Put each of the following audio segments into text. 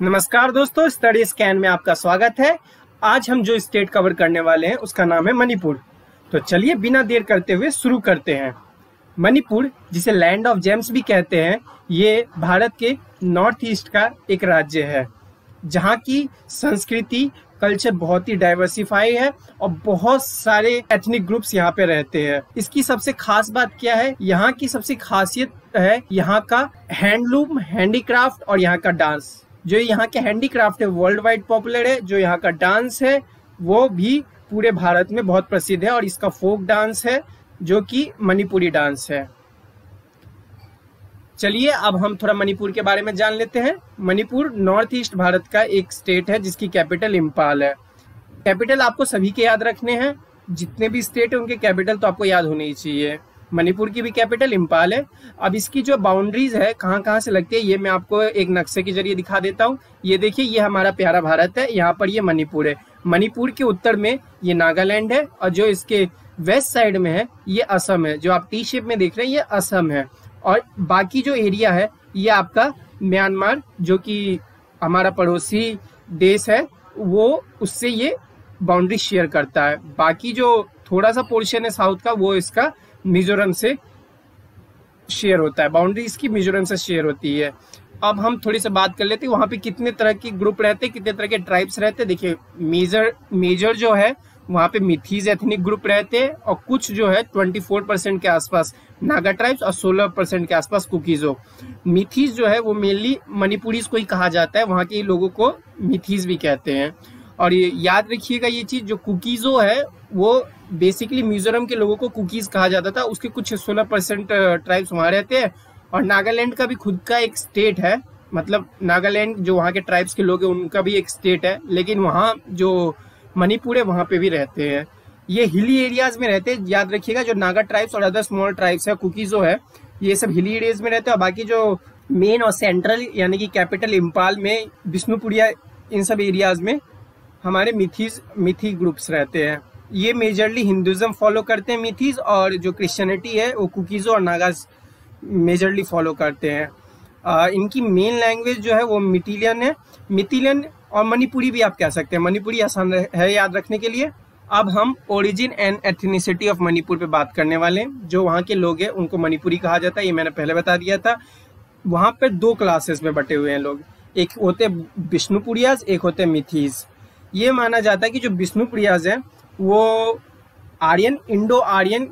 नमस्कार दोस्तों, study scan में आपका स्वागत है। आज हम जो स्टेट कवर करने वाले हैं उसका नाम है मणिपुर। तो चलिए बिना देर करते हुए शुरू करते हैं। मणिपुर, जिसे लैंड ऑफ जेम्स भी कहते हैं, ये भारत के नॉर्थ ईस्ट का एक राज्य है जहाँ की संस्कृति कल्चर बहुत ही डाइवर्सिफाई है और बहुत सारे एथनिक ग्रुप्स यहाँ पे रहते हैं। इसकी सबसे खास बात क्या है? यहाँ की सबसे खासियत है यहाँ का हैंडलूम, हैंडीक्राफ्ट और यहाँ का डांस। जो यहाँ के हैंडीक्राफ्ट है वर्ल्ड वाइड पॉपुलर है। जो यहाँ का डांस है वो भी पूरे भारत में बहुत प्रसिद्ध है और इसका फोक डांस है जो कि मणिपुरी डांस है। चलिए अब हम थोड़ा मणिपुर के बारे में जान लेते हैं। मणिपुर नॉर्थ ईस्ट भारत का एक स्टेट है जिसकी कैपिटल इम्फाल है। कैपिटल आपको सभी के याद रखने हैं, जितने भी स्टेट है उनके कैपिटल तो आपको याद होने ही चाहिए। मणिपुर की भी कैपिटल इम्फाल है। अब इसकी जो बाउंड्रीज है कहाँ कहाँ से लगती है ये मैं आपको एक नक्शे के जरिए दिखा देता हूँ। ये देखिए, ये हमारा प्यारा भारत है, यहाँ पर ये मणिपुर है। मणिपुर के उत्तर में ये नागालैंड है और जो इसके वेस्ट साइड में है ये असम है। जो आप टी शेप में देख रहे हैं ये असम है। और बाकी जो एरिया है ये आपका म्यांमार, जो कि हमारा पड़ोसी देश है, वो उससे ये बाउंड्री शेयर करता है। बाकी जो थोड़ा सा पोर्शन है साउथ का वो इसका मिजोरम से शेयर होता है। बाउंड्री इसकी मिजोरम से शेयर होती है। अब हम थोड़ी सी बात कर लेते हैं वहाँ पे कितने तरह के ग्रुप रहते हैं, कितने तरह के ट्राइब्स रहते हैं। देखिए, मेजर जो है वहाँ पे मिथीज एथनिक ग्रुप रहते हैं और कुछ जो है 24% के आसपास नागा ट्राइब्स और 16% के आसपास कुकीजो। मिथीज जो है वो मेनली मणिपुरीज को ही कहा जाता है, वहाँ के लोगों को मिथीज भी कहते हैं। और ये याद रखिएगा ये चीज, जो कुकीजो है वो बेसिकली मिजोरम के लोगों को कुकीज कहा जाता था। उसके कुछ 16% ट्राइब्स वहाँ रहते हैं। और नागालैंड का भी खुद का एक स्टेट है, मतलब नागालैंड जो वहाँ के ट्राइब्स के लोग हैं उनका भी एक स्टेट है, लेकिन वहाँ जो मणिपुर है वहाँ पे भी रहते हैं। ये हिली एरियाज में रहते हैं, याद रखिएगा। जो नागा ट्राइब्स और अदर स्मॉल ट्राइब्स है, कुकीजो है, ये सब हिली एरियाज में रहते हैं। और बाकी जो मेन और सेंट्रल यानी कि कैपिटल इम्फाल में, बिष्णुपुरिया, इन सब एरियाज में हमारे मिथी ग्रुप्स रहते हैं। ये मेजरली हिंदुइज्म फॉलो करते हैं मिथीज, और जो क्रिश्चियनिटी है वो कुकीजो और नागाज मेजरली फॉलो करते हैं। इनकी मेन लैंग्वेज जो है वो मिथिलियन है। मिथिलियन और मणिपुरी भी आप कह सकते हैं, मणिपुरी आसान है याद रखने के लिए। अब हम origin and ethnicity of Manipur पे बात करने वाले हैं। जो वहाँ के लोग हैं उनको मणिपुरी कहा जाता है, ये मैंने पहले बता दिया था। वहाँ पर दो क्लासेस में बटे हुए हैं लोग, एक होते बिष्णुपुरियाज, एक होते मिथीज। ये माना जाता है कि जो बिष्णुपुरियाज हैं वो आर्यन, इंडो आर्यन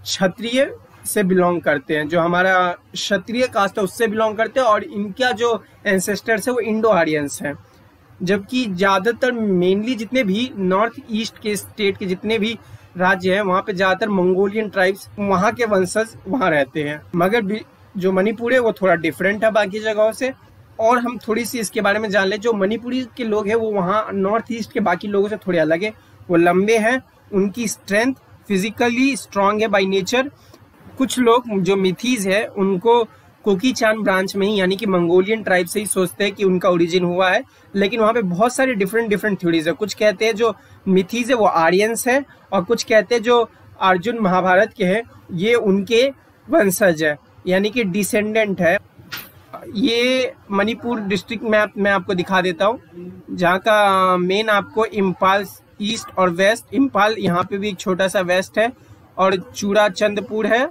क्षत्रिय से बिलोंग करते हैं। जो हमारा क्षत्रिय कास्ट है उससे बिलोंग करते हैं, और इनका जो एंसेस्टर्स है वो इंडो आर्यंस हैं। जबकि ज्यादातर मेनली जितने भी नॉर्थ ईस्ट के स्टेट के जितने भी राज्य हैं वहाँ पे ज्यादातर मंगोलियन ट्राइब्स, वहाँ के वंशज वहाँ रहते हैं। मगर जो मणिपुर है वो थोड़ा डिफरेंट है बाकी जगहों से। और हम थोड़ी सी इसके बारे में जान ले। जो मणिपुरी के लोग हैं वो वहाँ नॉर्थ ईस्ट के बाकी लोगों से थोड़े अलग है। वो लंबे हैं, उनकी स्ट्रेंथ फिजिकली स्ट्रांग है बाई नेचर। कुछ लोग जो मिथीज है उनको कोकीचान ब्रांच में ही यानी कि मंगोलियन ट्राइब से ही सोचते हैं कि उनका ओरिजिन हुआ है, लेकिन वहाँ पे बहुत सारे डिफरेंट थ्योरीज है। कुछ कहते हैं जो मिथीज है वो आर्यंस है, और कुछ कहते हैं जो अर्जुन महाभारत के हैं ये उनके वंशज है यानी कि डिसेंडेंट है। ये मणिपुर डिस्ट्रिक्ट मैप मैं आपको दिखा देता हूँ, जहाँ का मेन आपको इम्फाल ईस्ट और वेस्ट, इम्फाल यहाँ पे भी एक छोटा सा वेस्ट है, और चूड़ाचंदपुर है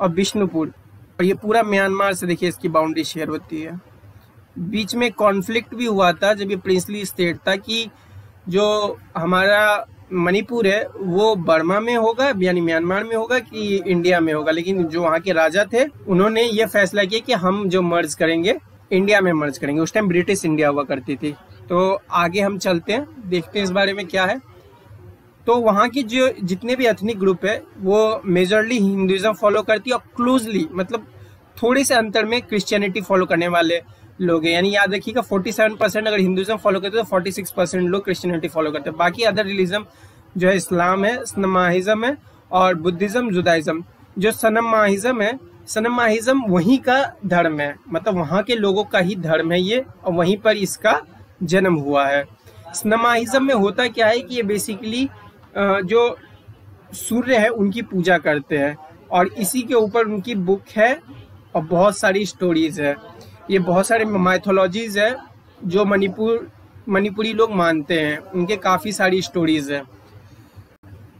और बिष्णुपुर, और ये पूरा म्यांमार से देखिए इसकी बाउंड्री शेयर होती है। बीच में कॉन्फ्लिक्ट भी हुआ था जब ये प्रिंसली स्टेट था कि जो हमारा मणिपुर है वो बर्मा में होगा यानी म्यांमार में होगा कि इंडिया में होगा। लेकिन जो वहाँ के राजा थे उन्होंने ये फैसला किया कि हम जो मर्ज करेंगे इंडिया में मर्ज करेंगे। उस टाइम ब्रिटिश इंडिया हुआ करती थी। तो आगे हम चलते हैं, देखते हैं इस बारे में क्या है। तो वहाँ की जो जितने भी एथनिक ग्रुप है वो मेजरली हिंदुइज्म फॉलो करती है, और क्लोजली मतलब थोड़े से अंतर में क्रिश्चियनिटी फॉलो करने वाले लोग हैं। यानी याद रखिएगा 47% अगर हिंदुइज्म फॉलो करते हैं तो 46% लोग क्रिश्चियनिटी फॉलो करते हैं। बाकी अदर रिलीजन जो है इस्लाम है, सनमाहिज्म है, और बुद्धिज्म, जुदाइज्म। जो सनमाहिज्म है, सनमाहिज्म वहीं का धर्म है, मतलब वहाँ के लोगों का ही धर्म है ये, और वहीं पर इसका जन्म हुआ है। सनमाहिज्म में होता क्या है कि ये बेसिकली जो सूर्य है उनकी पूजा करते हैं, और इसी के ऊपर उनकी बुक है और बहुत सारी स्टोरीज है। ये बहुत सारे माइथोलॉजीज है जो मणिपुरी लोग मानते हैं, उनके काफ़ी सारी स्टोरीज हैं।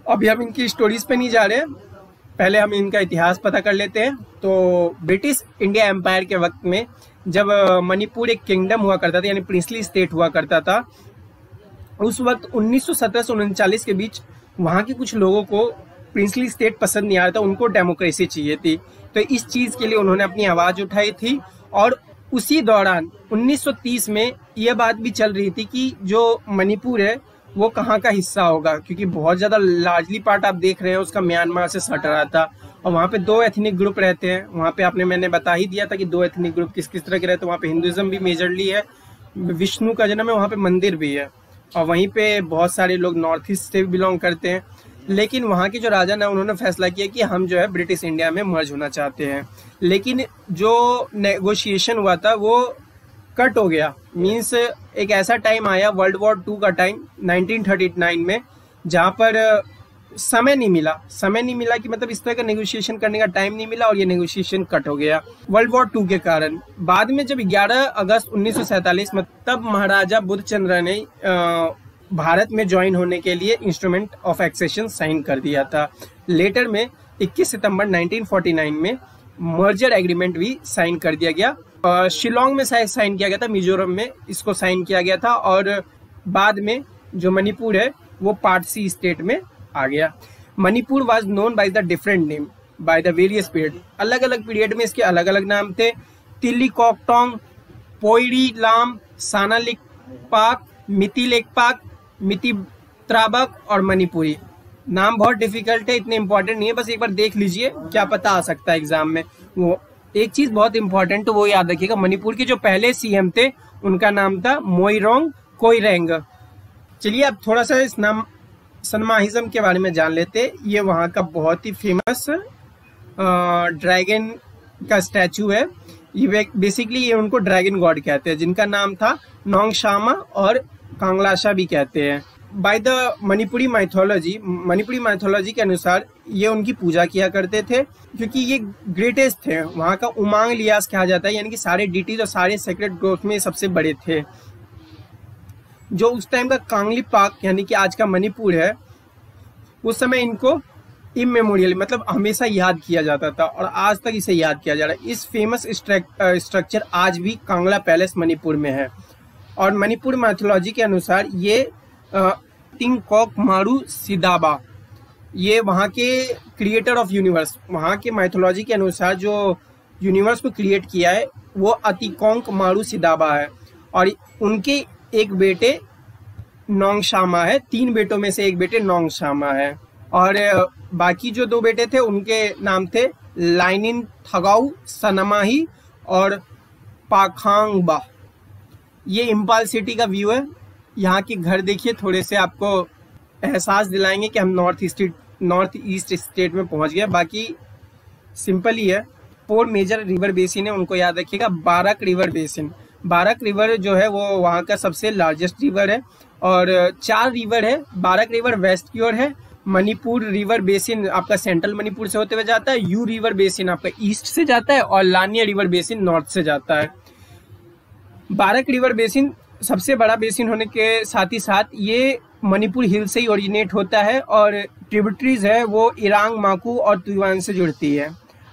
अभी हम इनकी स्टोरीज पे नहीं जा रहे, पहले हम इनका इतिहास पता कर लेते हैं। तो ब्रिटिश इंडिया एम्पायर के वक्त में जब मणिपुर एक किंगडम हुआ करता था, यानी प्रिंसली स्टेट हुआ करता था, उस वक्त 1917 से 1939 के बीच वहाँ के कुछ लोगों को प्रिंसली स्टेट पसंद नहीं आ रहा था, उनको डेमोक्रेसी चाहिए थी। तो इस चीज़ के लिए उन्होंने अपनी आवाज़ उठाई थी। और उसी दौरान 1930 में यह बात भी चल रही थी कि जो मणिपुर है वो कहाँ का हिस्सा होगा, क्योंकि बहुत ज़्यादा लार्जली पार्ट आप देख रहे हैं उसका म्यांमार से सट रहा था। और वहाँ पे 2 एथनिक ग्रुप रहते हैं। वहाँ पे मैंने बता ही दिया था कि 2 एथनिक ग्रुप किस किस तरह के रहते हैं। वहाँ पे हिंदुज़म भी मेजरली है, विष्णु का जन्म है, वहाँ पे मंदिर भी है। और वहीं पे बहुत सारे लोग नॉर्थ ईस्ट से भी बिलोंग करते हैं। लेकिन वहाँ के जो राजा ने उन्होंने फैसला किया कि हम जो है ब्रिटिश इंडिया में मर्ज होना चाहते हैं। लेकिन जो नेगोशिएशन हुआ था वो कट हो गया। मीन्स एक ऐसा टाइम आया, वर्ल्ड वॉर 2 का टाइम 1939 में, जहाँ पर समय नहीं मिला कि मतलब इस तरह का नेगोशिएशन करने का टाइम नहीं मिला, और ये नेगोशिएशन कट हो गया वर्ल्ड वॉर 2 के कारण। बाद में जब 11 अगस्त 1947 में तब महाराजा बुद्धचंद्र ने भारत में ज्वाइन होने के लिए इंस्ट्रूमेंट ऑफ एक्सेशन साइन कर दिया था। लेटर में 21 सितंबर 1949 में मर्जर एग्रीमेंट भी साइन कर दिया गया। शिलोंग में साइन किया गया था, मिजोरम में इसको साइन किया गया था। और बाद में जो मणिपुर है वो पार्ट सी स्टेट में आ गया। Manipur was known by the different name by the various period. अलग अलग पीरियड में इसके अलग अलग नाम थे। तिल्लीकॉकटोंग, पोइरी लाम, साना लेकपाक, मिति लेकपाक, मिति त्राबक और मणिपुरी। नाम बहुत डिफिकल्ट है, इतने इंपॉर्टेंट नहीं है, बस एक बार देख लीजिए, क्या पता आ सकता है एग्जाम में। वो एक चीज बहुत इंपॉर्टेंट वो याद रखिएगा, मणिपुर के जो पहले सीएम थे उनका नाम था मोइरोंग कोइरेंग। चलिए अब थोड़ा सा इस नाम सनमाहिज्म के बारे में जान लेते। ये वहाँ का बहुत ही फेमस ड्रैगन का स्टैचू है। ये बेसिकली ये उनको ड्रैगन गॉड कहते हैं, जिनका नाम था नोंगशामा और कांगलाशा भी कहते हैं। बाय द मणिपुरी माइथोलॉजी के अनुसार ये उनकी पूजा किया करते थे, क्योंकि ये ग्रेटेस्ट थे। वहाँ का उमांग लियास कहा जाता है, यानी कि सारे डिटीज और सारे सेक्रेट ग्रोथ में सबसे बड़े थे। जो उस टाइम का कांगली पाक यानी कि आज का मणिपुर है, उस समय इनको इमेमोरियल मतलब हमेशा याद किया जाता था, और आज तक इसे याद किया जा रहा है। इस फेमस स्ट्रक्चर आज भी कांगला पैलेस मणिपुर में है। और मणिपुर माइथोलॉजी के अनुसार ये टिंगकॉक मारू सिदाबा, ये वहाँ के क्रिएटर ऑफ यूनिवर्स, वहाँ के माइथोलॉजी के अनुसार जो यूनिवर्स को क्रिएट किया है वो अतिकोंक मारू सिदाबा है। और उनके एक बेटे नोंगशामा है, 3 बेटों में से एक बेटे नोंगशामा है। और बाकी जो 2 बेटे थे उनके नाम थे लाइनिन थगाऊ सनमाही और पाखांगबा। ये इम्फाल सिटी का व्यू है। यहाँ के घर देखिए, थोड़े से आपको एहसास दिलाएंगे कि हम नॉर्थ ईस्ट स्टेट में पहुँच गए। बाकी सिंपल ही है। 4 मेजर रिवर बेसिन है, उनको याद रखिएगा। Barak river basin, Barak river जो है वो वहाँ का सबसे लार्जेस्ट रिवर है। और 4 रिवर है। बाराक रिवर वेस्ट की ओर है, मणिपुर रिवर बेसिन आपका सेंट्रल मणिपुर से होते हुए जाता है, यू रिवर बेसिन आपका ईस्ट से जाता है, और लानिया रिवर बेसिन नॉर्थ से जाता है। बाराक रिवर बेसिन सबसे बड़ा बेसिन होने के साथ ही साथ ये मणिपुर हिल से ही ओरिजिनेट होता है, और ट्रिब्यूटरीज है वो इरांग, माकू और तुवान से जुड़ती है।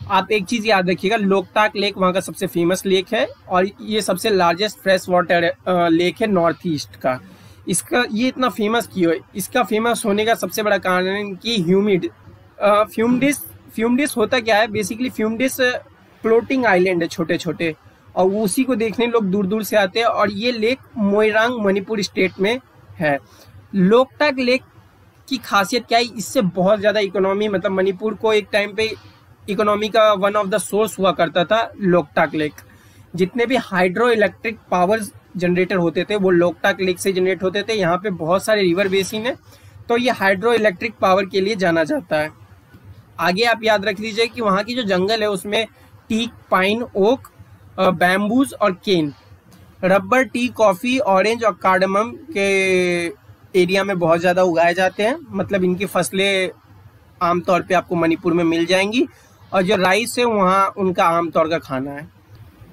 आप एक चीज याद रखिएगा, लोकताक लेक वहाँ का सबसे फेमस लेक है, और ये सबसे लार्जेस्ट फ्रेश वाटर लेक है नॉर्थ ईस्ट का। इसका ये इतना फेमस क्यों है? इसका फेमस होने का सबसे बड़ा कारण कि फ्यूमडिस होता क्या है, बेसिकली फ्यूमडिस फ्लोटिंग आइलैंड है छोटे छोटे, और उसी को देखने लोग दूर दूर से आते हैं। और ये लेक मोइरांग मणिपुर स्टेट में है। लोकताक लेक की खासियत क्या है, इससे बहुत ज़्यादा इकोनॉमी, मतलब मणिपुर को एक टाइम पे इकोनॉमी का वन ऑफ द सोर्स हुआ करता था लोकताक लेक। जितने भी हाइड्रो इलेक्ट्रिक पावर जनरेटर होते थे वो लोकताक लेक से जनरेट होते थे। यहाँ पे बहुत सारे रिवर बेसिन है, तो ये हाइड्रो इलेक्ट्रिक पावर के लिए जाना जाता है। आगे आप याद रख लीजिए कि वहाँ की जो जंगल है उसमें टीक, पाइन, ओक, बैम्बूज और केन, रबर, टी, कॉफ़ी, ऑरेंज और कार्डमम के एरिया में बहुत ज़्यादा उगाए जाते हैं। मतलब इनकी फसलें आमतौर पे आपको मणिपुर में मिल जाएंगी, और जो राइस है वहाँ उनका आमतौर का खाना है।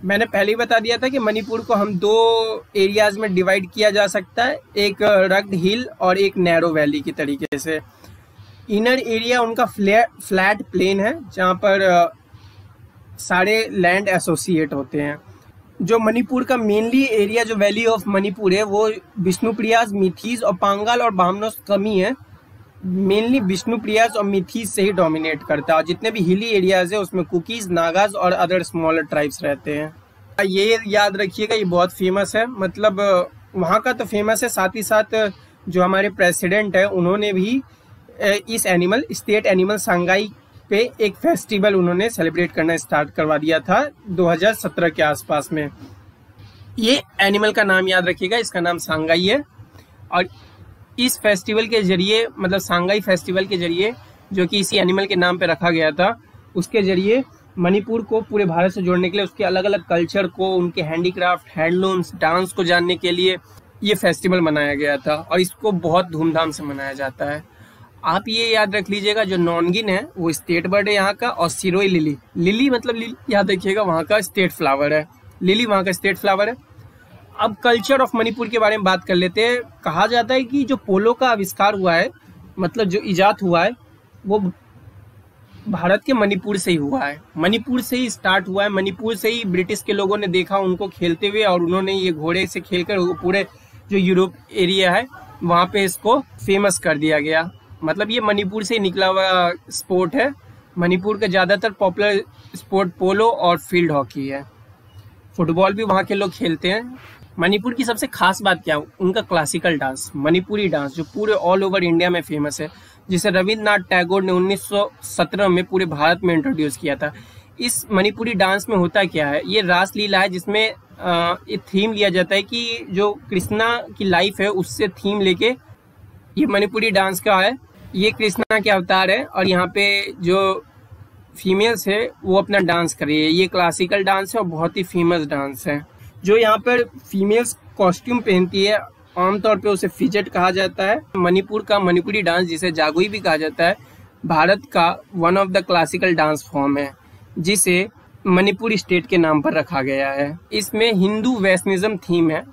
मैंने पहले ही बता दिया था कि मणिपुर को हम 2 एरियाज में डिवाइड किया जा सकता है, एक रग्ड हिल और एक नैरो वैली की तरीके से। इनर एरिया उनका फ्लैट प्लेन है जहाँ पर सारे लैंड एसोसिएट होते हैं। जो मणिपुर का मेनली एरिया जो वैली ऑफ मणिपुर है वो विष्णुप्रियास, मिथीस और पांगाल और बामनोस कमी है। मेनली विष्णुप्रियास और मिथीस से ही डोमिनेट करता है और जितने भी हिली एरियाज है उसमें कुकीज, नागाज और अदर स्मॉलर ट्राइब्स रहते हैं। ये याद रखिएगा, ये बहुत फेमस है, मतलब वहाँ का तो फेमस है, साथ ही साथ जो हमारे प्रेसिडेंट है उन्होंने भी इस स्टेट एनिमल सांगाई पे एक फेस्टिवल उन्होंने सेलिब्रेट करना स्टार्ट करवा दिया था 2017 के आसपास में। ये एनिमल का नाम याद रखिएगा, इसका नाम सांगाई है। और इस फेस्टिवल के जरिए, मतलब सांगाई फेस्टिवल के जरिए, जो कि इसी एनिमल के नाम पे रखा गया था, उसके जरिए मणिपुर को पूरे भारत से जोड़ने के लिए, उसके अलग अलग कल्चर को, उनके हैंडीक्राफ्ट, हैंडलूम्स, डांस को जानने के लिए ये फेस्टिवल मनाया गया था और इसको बहुत धूमधाम से मनाया जाता है। आप ये याद रख लीजिएगा, जो नॉनगिन है वो स्टेट बर्ड है यहाँ का, और सिरोई लिली, लिली मतलब याद रखिएगा वहाँ का स्टेट फ्लावर है, लिली वहाँ का स्टेट फ्लावर है। अब कल्चर ऑफ मणिपुर के बारे में बात कर लेते हैं। कहा जाता है कि जो पोलो का आविष्कार हुआ है, मतलब जो इजाद हुआ है, वो भारत के मणिपुर से ही हुआ है, मणिपुर से ही स्टार्ट हुआ है। मणिपुर से ही ब्रिटिश के लोगों ने देखा उनको खेलते हुए और उन्होंने ये घोड़े से खेलकर पूरे जो यूरोप एरिया है वहाँ पे इसको फेमस कर दिया गया। मतलब ये मणिपुर से ही निकला हुआ स्पोर्ट है। मणिपुर का ज़्यादातर पॉपुलर स्पोर्ट पोलो और फील्ड हॉकी है। फुटबॉल भी वहाँ के लोग खेलते हैं। मणिपुर की सबसे खास बात क्या है? उनका क्लासिकल डांस, मणिपुरी डांस, जो पूरे ऑल ओवर इंडिया में फेमस है, जिसे रविन्द्रनाथ टैगोर ने 1917 में पूरे भारत में इंट्रोड्यूस किया था। इस मणिपुरी डांस में होता क्या है, ये रास लीला है जिसमें ये थीम लिया जाता है कि जो कृष्णा की लाइफ है उससे थीम लेके ये मणिपुरी डांस का है। ये कृष्णा के अवतार है और यहाँ पे जो फीमेल्स है वो अपना डांस कर रही है। ये क्लासिकल डांस है और बहुत ही फेमस डांस है। जो यहाँ पर फीमेल्स कॉस्ट्यूम पहनती है आमतौर पे उसे फिजेट कहा जाता है। मणिपुर का मणिपुरी डांस, जिसे जागोई भी कहा जाता है, भारत का one of the classical dance form है जिसे मणिपुर स्टेट के नाम पर रखा गया है। इसमें हिंदू वैष्णविज्म थीम है,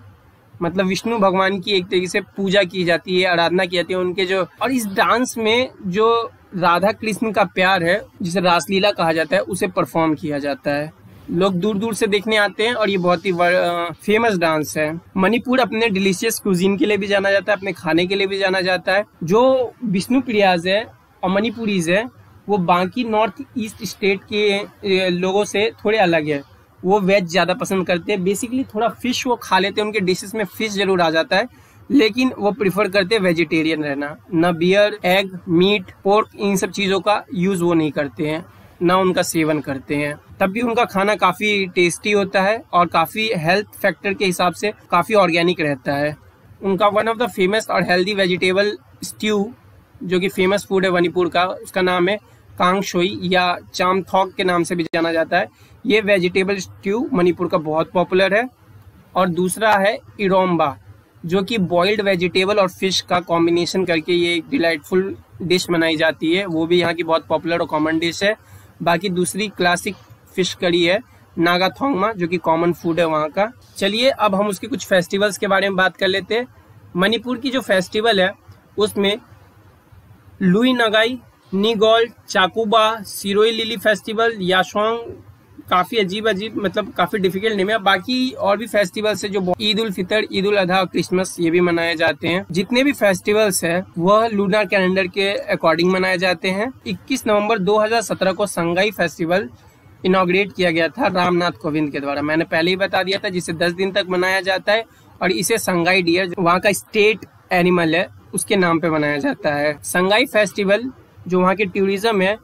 मतलब विष्णु भगवान की एक तरीके से पूजा की जाती है, आराधना की जाती है उनके जो। और इस डांस में जो राधा कृष्ण का प्यार है, जिसे रासलीला कहा जाता है, उसे परफॉर्म किया जाता है। लोग दूर दूर से देखने आते हैं और ये बहुत ही फेमस डांस है। मणिपुर अपने डिलीशियस कुजीन के लिए भी जाना जाता है, अपने खाने के लिए भी जाना जाता है। जो विष्णु प्रियाज है और मणिपुरीज है वो बाकी नॉर्थ ईस्ट स्टेट के लोगों से थोड़े अलग है। वो वेज ज़्यादा पसंद करते हैं, बेसिकली थोड़ा फिश वो खा लेते हैं, उनके डिशेस में फिश जरूर आ जाता है, लेकिन वो प्रिफर करते हैं वेजिटेरियन रहना। ना बियर, एग, मीट, पोर्क, इन सब चीज़ों का यूज़ वो नहीं करते हैं, ना उनका सेवन करते हैं। तब भी उनका खाना काफ़ी टेस्टी होता है और काफ़ी हेल्थ फैक्टर के हिसाब से काफ़ी ऑर्गेनिक रहता है। उनका वन ऑफ द फेमस और हेल्दी वेजिटेबल स्ट्यू जो कि फेमस फूड है मणिपुर का, उसका नाम है कांगशोई या चामथॉक के नाम से भी जाना जाता है। ये वेजिटेबल स्ट्यू मणिपुर का बहुत पॉपुलर है। और दूसरा है इरोम्बा, जो कि बॉइल्ड वेजिटेबल और फिश का कॉम्बिनेशन करके ये एक डिलाइटफुल डिश बनाई जाती है। वो भी यहाँ की बहुत पॉपुलर और कॉमन डिश है। बाकी दूसरी क्लासिक फिश करी है नागा थोंगमा, जो कि कॉमन फूड है वहाँ का। चलिए अब हम उसके कुछ फेस्टिवल्स के बारे में बात कर लेते हैं। मणिपुर की जो फेस्टिवल है उसमें लुई नगाई, निगोल, चाकुबा, सिरोई लिली फेस्टिवल, याशोंग, काफ़ी अजीब मतलब काफ़ी डिफिकल्ट नेम है। बाकी और भी फेस्टिवल्स है जो ईद उल फितर, ईद उल अधा और क्रिसमस, ये भी मनाए जाते हैं। जितने भी फेस्टिवल्स है वह लूनर कैलेंडर के अकॉर्डिंग मनाए जाते हैं। 21 नवंबर 2017 को संगाई फेस्टिवल इनॉग्रेट किया गया था रामनाथ कोविंद के द्वारा। मैंने पहले ही बता दिया था, जिसे 10 दिन तक मनाया जाता है और इसे संगाई डियर, वहाँ का स्टेट एनिमल है, उसके नाम पे मनाया जाता है। संगाई फेस्टिवल जो वहाँ के टूरिज्म है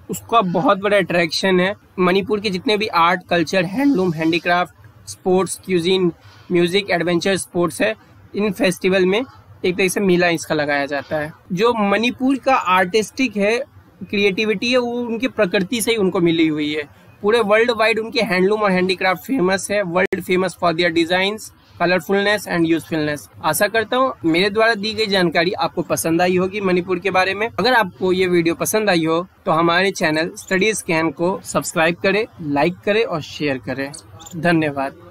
उसका बहुत बड़ा अट्रैक्शन है। मणिपुर के जितने भी art, culture, handloom, handicraft, sports, cuisine, music, adventure sports है, इन फेस्टिवल में एक तरह से मेला इसका लगाया जाता है। जो मणिपुर का आर्टिस्टिक है, क्रिएटिविटी है, वो उनकी प्रकृति से ही उनको मिली हुई है। पूरे वर्ल्ड वाइड उनके हैंडलूम और हैंडीक्राफ्ट फेमस है, world famous for their designs colourfulness and usefulness. आशा करता हूँ मेरे द्वारा दी गई जानकारी आपको पसंद आई होगी मणिपुर के बारे में। अगर आपको ये वीडियो पसंद आई हो तो हमारे चैनल स्टडी स्कैन को सब्सक्राइब करें, लाइक करें और शेयर करें। धन्यवाद।